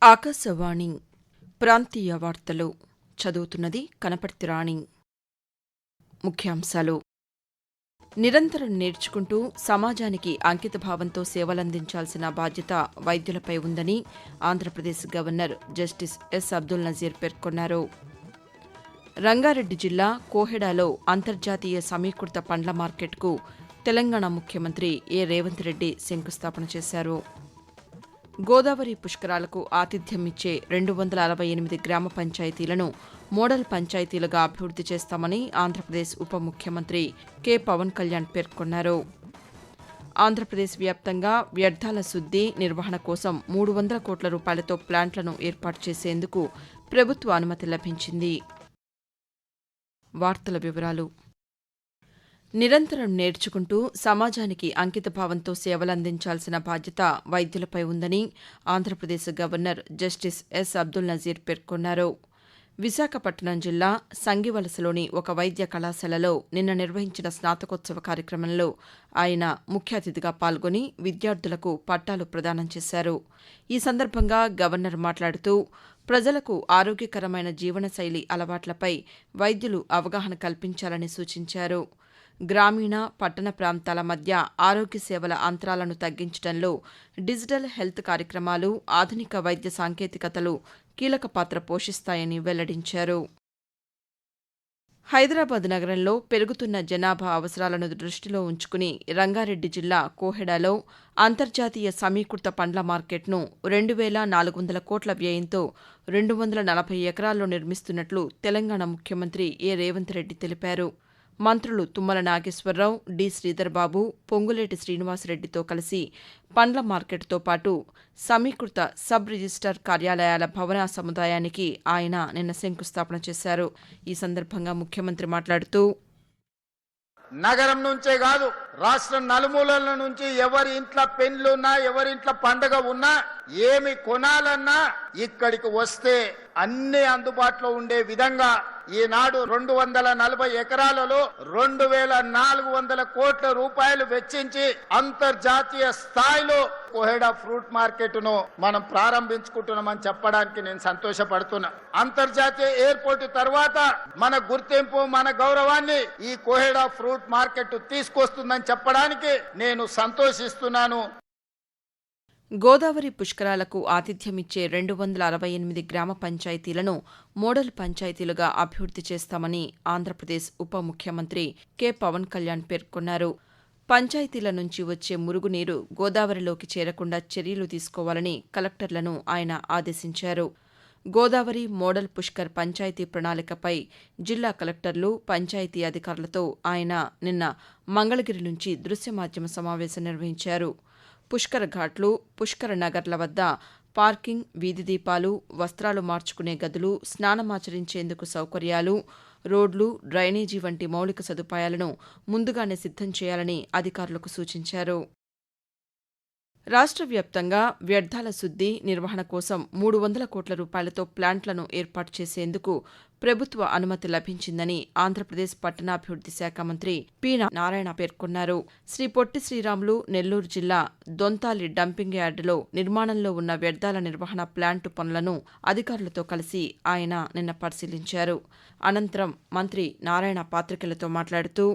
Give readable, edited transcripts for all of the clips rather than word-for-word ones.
ఆకాశవాణి ప్రాంతీయ వార్తలు చదువుతున్నది కనపర్తి రాణి. ముఖ్యాంశాలు: నిరంతరం నేర్చుకుంటూ సమాజానికి అంకితభావంతో సేవలందించాల్సిన బాధ్యత వైద్యులపై ఉందని Andhra Pradesh governor justice S. Abdul Nazeer పేర్కొన్నారు. రంగారెడ్డి జిల్లా కోహెడాలో అంతర్జాతీయ సమీకృత పండ్ల మార్కెట్కు తెలంగాణ ముఖ్యమంత్రి ఏ. రేవంత్ రెడ్డి శంకుస్థాపన చేశారు. గోదావరి పుష్కరాలకు ఆతిథ్యం ఇచ్చే 268 గ్రామ పంచాయతీలను మోడల్ పంచాయతీలుగా అభివృద్ది చేస్తామని ఆంధ్రప్రదేశ్ ఉప ముఖ్యమంత్రి కె. పవన్ కళ్యాణ్ పేర్కొన్నారు. ఆంధ్రప్రదేశ్ వ్యాప్తంగా వ్యర్థాల శుద్ది, నిర్వహణ కోసం 300 కోట్ల రూపాయలతో ప్లాంట్లను ఏర్పాటు చేసేందుకు ప్రభుత్వ అనుమతి లభించింది. వార్తల వివరాలు: నిరంతరం నేర్చుకుంటూ సమాజానికి అంకితభావంతో సేవలందించాల్సిన బాధ్యత వైద్యులపై ఉందని Andhra Pradesh governor justice S. Abdul Nazeer పేర్కొన్నారు. విశాఖపట్నం జిల్లా సంగివలసలోని ఒక వైద్య కళాశాలలో నిన్న నిర్వహించిన స్నాతకోత్సవ కార్యక్రమంలో ఆయన ముఖ్య అతిథిగా పాల్గొని విద్యార్థులకు పట్టాలు ప్రదానం చేశారు. ఈ సందర్భంగా గవర్నర్ మాట్లాడుతూ ప్రజలకు ఆరోగ్యకరమైన జీవనశైలి అలవాట్లపై వైద్యులు అవగాహన కల్పించాలని సూచించారు. గ్రామీణ, పట్టణ ప్రాంతాల మధ్య ఆరోగ్య సేవల అంతరాలను తగ్గించడంలో డిజిటల్ హెల్త్ కార్యక్రమాలు, ఆధునిక వైద్య సాంకేతికతలు కీలక పాత్ర పోషిస్తాయని వెల్లడించారు. హైదరాబాద్ నగరంలో పెరుగుతున్న జనాభా అవసరాలను దృష్టిలో ఉంచుకుని రంగారెడ్డి జిల్లా కోహెడాలో అంతర్జాతీయ సమీకృత పండ్ల మార్కెట్ను 2,400 కోట్ల వ్యయంతో 240 ఎకరాల్లో నిర్మిస్తున్నట్లు తెలంగాణ ముఖ్యమంత్రి ఏ. రేవంత్ రెడ్డి తెలిపారు. మంత్రులు తుమ్మల నాగేశ్వరరావు, డి. శ్రీధర్బాబు, పొంగులేటి శ్రీనివాసరెడ్డితో కలిసి పండ్ల మార్కెట్తో పాటు సమీకృత సబ్ రిజిస్టార్ కార్యాలయాల భవన సముదాయానికి ఆయన నిన్న శంకుస్థాపన చేశారు. ఈ సందర్భంగా ముఖ్యమంత్రి మాట్లాడుతూ నగరం నుంచే కాదు, రాష్ట్రం నలుమూలల నుంచి ఎవరి ఇంట్లో పెళ్లున్నా, ఎవరి ఇంట్లో పండుగ ఉన్నా, ఏమి కొనాలన్నా ఇక్కడికి వస్తే అన్ని అందుబాటులో ఉండే విధంగా ఈనాడు 240 ఎకరాలలో 2,400 కోట్ల రూపాయలు వెచ్చించి అంతర్జాతీయ స్థాయిలో కోహెడా ఫ్రూట్ మార్కెట్ ను మనం ప్రారంభించుకుంటున్నామని చెప్పడానికి నేను సంతోషపడుతున్నా. అంతర్జాతీయ ఎయిర్పోర్ట్ తర్వాత మన గుర్తింపు, మన గౌరవాన్ని ఈ కోహెడా ఫ్రూట్ మార్కెట్ తీసుకొస్తుందని చెప్పడానికి నేను సంతోషిస్తున్నాను. గోదావరి పుష్కరాలకు ఆతిథ్యమిచ్చే 268 గ్రామ పంచాయతీలను మోడల్ పంచాయతీలుగా అభివృద్ది చేస్తామని ఆంధ్రప్రదేశ్ ఉప ముఖ్యమంత్రి కె. పవన్ కళ్యాణ్ పేర్కొన్నారు. పంచాయతీల నుంచి వచ్చే మురుగునీరు గోదావరిలోకి చేరకుండా చర్యలు తీసుకోవాలని కలెక్టర్లను ఆయన ఆదేశించారు. గోదావరి మోడల్ పుష్కర్ పంచాయతీ ప్రణాళికపై జిల్లా కలెక్టర్లు, పంచాయతీ అధికారులతో ఆయన నిన్న మంగళగిరి నుంచి దృశ్య మాధ్యమ సమావేశం నిర్వహించారు. పుష్కర ఘాట్లు, పుష్కర నగర్ల వద్ద పార్కింగ్, వీధి దీపాలు, వస్త్రాలు మార్చుకునే గదులు, స్నానమాచరించేందుకు సౌకర్యాలు, రోడ్లు, డ్రైనేజీ వంటి మౌలిక సదుపాయాలను ముందుగానే సిద్ధం చేయాలని అధికారులకు సూచించారు. రాష్ట్ర వ్యాప్తంగా వ్యర్థాల శుద్ది, నిర్వహణ కోసం 300 కోట్ల రూపాయలతో ప్లాంట్లను ఏర్పాటు చేసేందుకు ప్రభుత్వ అనుమతి లభించిందని ఆంధ్రప్రదేశ్ పట్టణాభివృద్ది శాఖ మంత్రి పి. నారాయణ పేర్కొన్నారు. శ్రీ పొట్టి శ్రీరాములు నెల్లూరు జిల్లా దొంతాలి డంపింగ్ యార్డులో నిర్మాణంలో ఉన్న వ్యర్థాల నిర్వహణ ప్లాంటు పనులను అధికారులతో కలిసి ఆయన నిన్న పరిశీలించారు. అనంతరం మంత్రి నారాయణ పాత్రికేయులతో మాట్లాడుతూ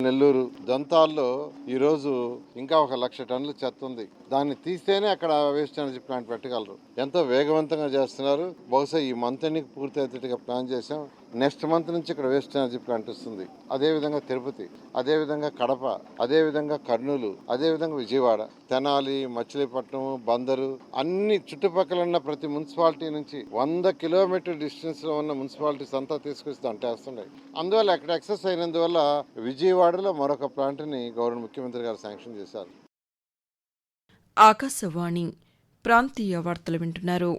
నెల్లూరు దొంతాల్లో ఈరోజు ఇంకా 1,00,000 టన్నుల చెత్త ఉంది. దాన్ని తీస్తేనే అక్కడ వేస్ట్ ఎనర్జీ ప్లాంట్ పెట్టగలరు. ఎంతో వేగవంతంగా చేస్తున్నారు. బహుశా ఈ మంత్ ఎన్నిక పూర్తి అయ్యేట్టుగా ప్లాన్ చేశాం. నెక్స్ట్ మంత్ నుంచి ఇక్కడ వేస్ట్ ఎనర్జీ ప్లాంట్ వస్తుంది. అదేవిధంగా తిరుపతి, అదేవిధంగా కడప, అదేవిధంగా కర్నూలు, అదేవిధంగా విజయవాడ, తెనాలి, మచిలీపట్నం, బందరు, అన్ని చుట్టుపక్కల ఉన్న ప్రతి మున్సిపాలిటీ నుంచి 100 కిలోమీటర్ డిస్టెన్స్ లో ఉన్న మున్సిపాలిటీస్ అంతా తీసుకొచ్చి అంటేస్తున్నాయి. అందువల్ల అక్కడ ఎక్సెస్ అయినందువల్ల విజయవాడలో మరొక ప్లాంట్ ని గవర్నర్ ముఖ్యమంత్రి గారు శాంక్షన్ చేశారు. ఆకాశవాణి ప్రాంతీయ వార్తలు వింటున్నారు.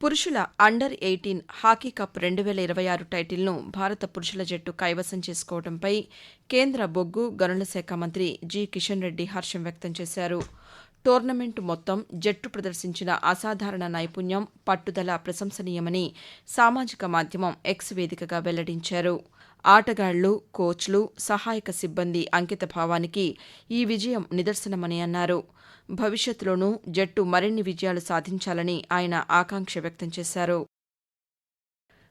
పురుషుల అండర్ 18 హాకీ కప్ 2026 టైటిల్ను భారత పురుషుల జట్టు కైవసం చేసుకోవడంపై కేంద్ర బొగ్గు, గనుల శాఖ మంత్రి జి. కిషన్ రెడ్డి హర్షం వ్యక్తం చేశారు. టోర్నమెంటు మొత్తం జట్టు ప్రదర్శించిన అసాధారణ నైపుణ్యం, పట్టుదల ప్రశంసనీయమని సామాజిక మాధ్యమం ఎక్స్ వేదికగా వెల్లడించారు. ఆటగాళ్లు, కోచ్లు, సహాయక సిబ్బంది అంకితభావానికి ఈ విజయం నిదర్శనమని అన్నారు. భవిష్యత్తులోనూ జట్టు మరిన్ని విజయాలు సాధించాలని ఆయన ఆకాంక్ష వ్యక్తం చేశారు.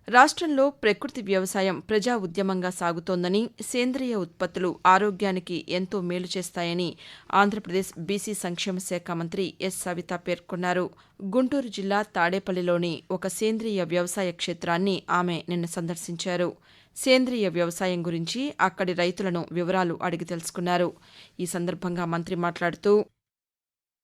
రాష్ట్రంలో ప్రకృతి వ్యవసాయం ప్రజా ఉద్యమంగా సాగుతోందని, సేంద్రియ ఉత్పత్తులు ఆరోగ్యానికి ఎంతో మేలు చేస్తాయని ఆంధ్రప్రదేశ్ బీసీ సంక్షేమ శాఖ మంత్రి ఎస్ సవిత పేర్కొన్నారు. గుంటూరు జిల్లా తాడేపల్లిలోని ఒక సేంద్రియ వ్యవసాయ క్షేత్రాన్ని ఆమె నిన్న సందర్శించారు. సేంద్రియ వ్యవసాయం గురించి అక్కడి రైతులను వివరాలు అడిగి తెలుసుకున్నారు. ఈ సందర్భంగా మంత్రి మాట్లాడుతూ,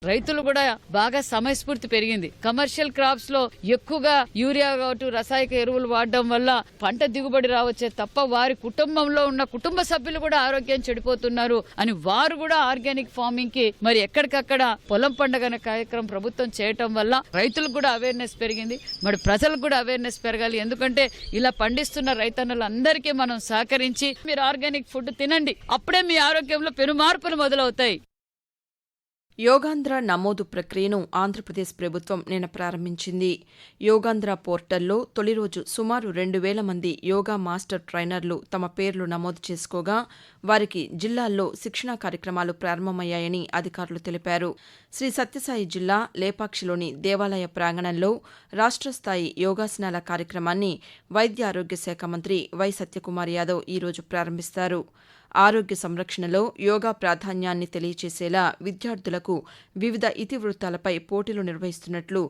రైతులు కూడా బాగా సమయస్ఫూర్తి పెరిగింది. కమర్షియల్ క్రాప్స్ లో ఎక్కువగా యూరియా కావచ్చు, రసాయక ఎరువులు వాడడం వల్ల పంట దిగుబడి రావచ్చే తప్ప వారి కుటుంబంలో ఉన్న కుటుంబ సభ్యులు కూడా ఆరోగ్యం చెడిపోతున్నారు అని వారు కూడా ఆర్గానిక్ ఫార్మింగ్ కి మరి ఎక్కడికక్కడ పొలం పండుగ అనే కార్యక్రమం ప్రభుత్వం చేయటం వల్ల రైతులకు కూడా అవేర్నెస్ పెరిగింది. మరి ప్రజలకు కూడా అవేర్నెస్ పెరగాలి. ఎందుకంటే ఇలా పండిస్తున్న రైతన్నులందరికీ మనం సహకరించి మీరు ఆర్గానిక్ ఫుడ్ తినండి, అప్పుడే మీ ఆరోగ్యంలో పెను మార్పులు మొదలవుతాయి. యోగాంధ్ర నమోదు ప్రక్రియను ఆంధ్రప్రదేశ్ ప్రభుత్వం నిన్న ప్రారంభించింది. యోగాంధ్ర పోర్టల్లో తొలి రోజు సుమారు 2,000 మంది యోగా మాస్టర్ ట్రైనర్లు తమ పేర్లు నమోదు చేసుకోగా వారికి జిల్లాల్లో శిక్షణా కార్యక్రమాలు ప్రారంభమయ్యాయని అధికారులు తెలిపారు. శ్రీ సత్యసాయి జిల్లా లేపాక్షిలోని దేవాలయ ప్రాంగణంలో రాష్ట్ర స్థాయి యోగాసనాల కార్యక్రమాన్ని వైద్య ఆరోగ్య శాఖ మంత్రి వై సత్యకుమార్ యాదవ్ ఈరోజు ప్రారంభిస్తారు. ఆరోగ్య సంరక్షణలో యోగా ప్రాధాన్యాన్ని తెలియచేసేలా విద్యార్థులకు వివిధ ఇతివృత్తాలపై పోటీలు నిర్వహిస్తున్నట్లు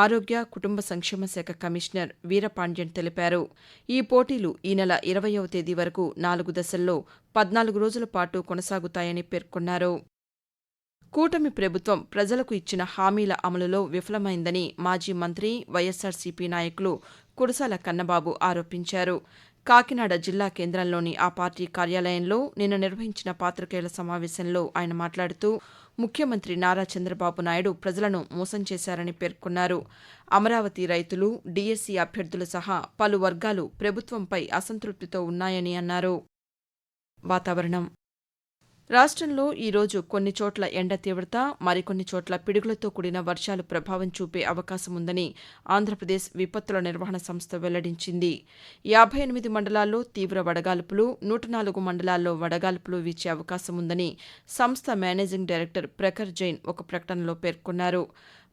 ఆరోగ్య కుటుంబ సంక్షేమ శాఖ కమిషనర్ వీరపాండ్యన్ తెలిపారు. ఈ పోటీలు ఈ నెల 20వ తేదీ వరకు 4 దశల్లో 14 రోజుల పాటు కొనసాగుతాయని పేర్కొన్నారు. కూటమి ప్రభుత్వం ప్రజలకు ఇచ్చిన హామీల అమలులో విఫలమైందని మాజీ మంత్రి వైఎస్సార్సీపీ నాయకులు కురసాల కన్నబాబు ఆరోపించారు. కాకినాడ జిల్లా కేంద్రంలోని ఆ పార్టీ కార్యాలయంలో నిన్న నిర్వహించిన పాత్రికేయుల సమావేశంలో ఆయన మాట్లాడుతూ, ముఖ్యమంత్రి నారా చంద్రబాబు నాయుడు ప్రజలను మోసం చేశారని పేర్కొన్నారు. అమరావతి రైతులు, డీఎస్సీ అభ్యర్థులు సహా పలు వర్గాలు ప్రభుత్వంపై అసంతృప్తితో ఉన్నాయని అన్నారు. వాతావరణం. రాష్ట్రంలో ఈరోజు కొన్ని చోట్ల ఎండ తీవ్రత, మరికొన్ని చోట్ల పిడుగులతో కూడిన వర్షాలు ప్రభావం చూపే అవకాశం ఉందని ఆంధ్రప్రదేశ్ విపత్తుల నిర్వహణ సంస్థ వెల్లడించింది. 58 మండలాల్లో తీవ్ర వడగాల్పులు, 104 మండలాల్లో వడగాల్పులు వీచే అవకాశం ఉందని సంస్థ మేనేజింగ్ డైరెక్టర్ ప్రఖర్ జైన్ ఒక ప్రకటనలో పేర్కొన్నారు.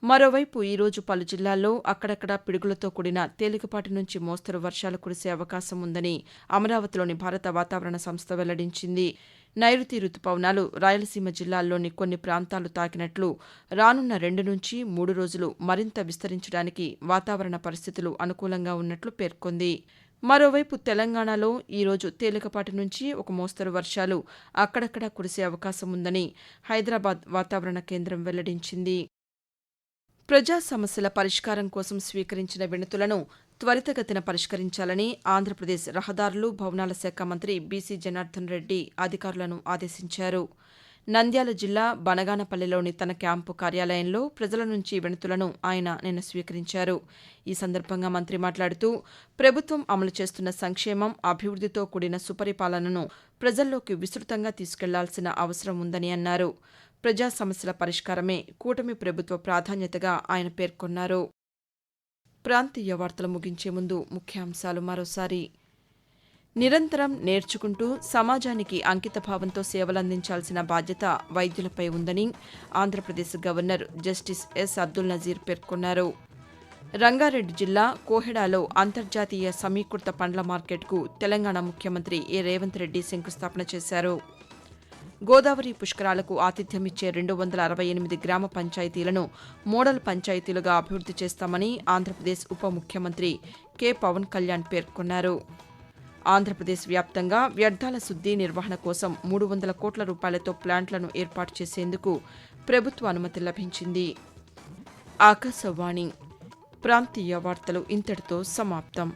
మరోవైపు ఈరోజు పలు జిల్లాల్లో అక్కడక్కడా పిడుగులతో కూడిన తేలికపాటి నుంచి మోస్తరు వర్షాలు కురిసే అవకాశం ఉందని అమరావతిలోని భారత వాతావరణ సంస్థ వెల్లడించింది. నైరుతి రుతుపవనాలు రాయలసీమ జిల్లాల్లోని కొన్ని ప్రాంతాలు తాకినట్లు రానున్న 2 నుంచి 3 రోజులు మరింత విస్తరించడానికి వాతావరణ పరిస్థితులు అనుకూలంగా ఉన్నట్లు పేర్కొంది. మరోవైపు తెలంగాణలో ఈరోజు తేలికపాటి నుంచి ఒక మోస్తరు వర్షాలు అక్కడక్కడా కురిసే అవకాశం ఉందని హైదరాబాద్ వాతావరణ కేంద్రం వెల్లడించింది. ప్రజా సమస్యల పరిష్కారం కోసం స్వీకరించిన వినతులను త్వరితగతిన పరిష్కరించాలని ఆంధ్రప్రదేశ్ రహదారులు, భవనాల శాఖ మంత్రి బీసీ జనార్దన్ రెడ్డి అధికారులను ఆదేశించారు. నంద్యాల జిల్లా బనగానపల్లిలోని తన క్యాంపు కార్యాలయంలో ప్రజల నుంచి వినతులను ఆయన నిన్న స్వీకరించారు. ఈ సందర్భంగా మంత్రి మాట్లాడుతూ, ప్రభుత్వం అమలు చేస్తున్న సంక్షేమం, అభివృద్ధితో కూడిన సుపరిపాలనను ప్రజల్లోకి విస్తృతంగా తీసుకెళ్లాల్సిన అవసరం ఉందని అన్నారు. ప్రజా సమస్యల పరిష్కారమే కూటమి ప్రభుత్వ ప్రాధాన్యతగా ఆయన పేర్కొన్నారు. ప్రాంతీయ వార్తలు ముగించే ముందు ముఖ్యాంశాలు మరోసారి. నిరంతరం నేర్చుకుంటూ సమాజానికి అంకితభావంతో సేవలందించాల్సిన బాధ్యత వైద్యులపై ఉందని Andhra Pradesh governor justice S Abdul Nazeer పేర్కొన్నారు. రంగారెడ్డి జిల్లా కోహెడాలో అంతర్జాతీయ సమీకృత పండ్ల మార్కెట్కు తెలంగాణ ముఖ్యమంత్రి ఏ రేవంత్ రెడ్డి శంకుస్థాపన చేశారు. గోదావరి పుష్కరాలకు ఆతిథ్యమిచ్చే 268 గ్రామ పంచాయతీలను మోడల్ పంచాయతీలుగా అభివృద్ది చేస్తామని ఆంధ్రప్రదేశ్ ఉప ముఖ్యమంత్రి కె పవన్ కళ్యాణ్ పేర్కొన్నారు. ఆంధ్రప్రదేశ్ వ్యాప్తంగా వ్యర్థాల శుద్ది నిర్వహణ కోసం 300 కోట్ల రూపాయలతో ప్లాంట్లను ఏర్పాటు చేసేందుకు ప్రభుత్వ అనుమతి లభించింది. ఆకాశవాణి ప్రాంతీయ వార్తలు ఇంతటితో సమాప్తం.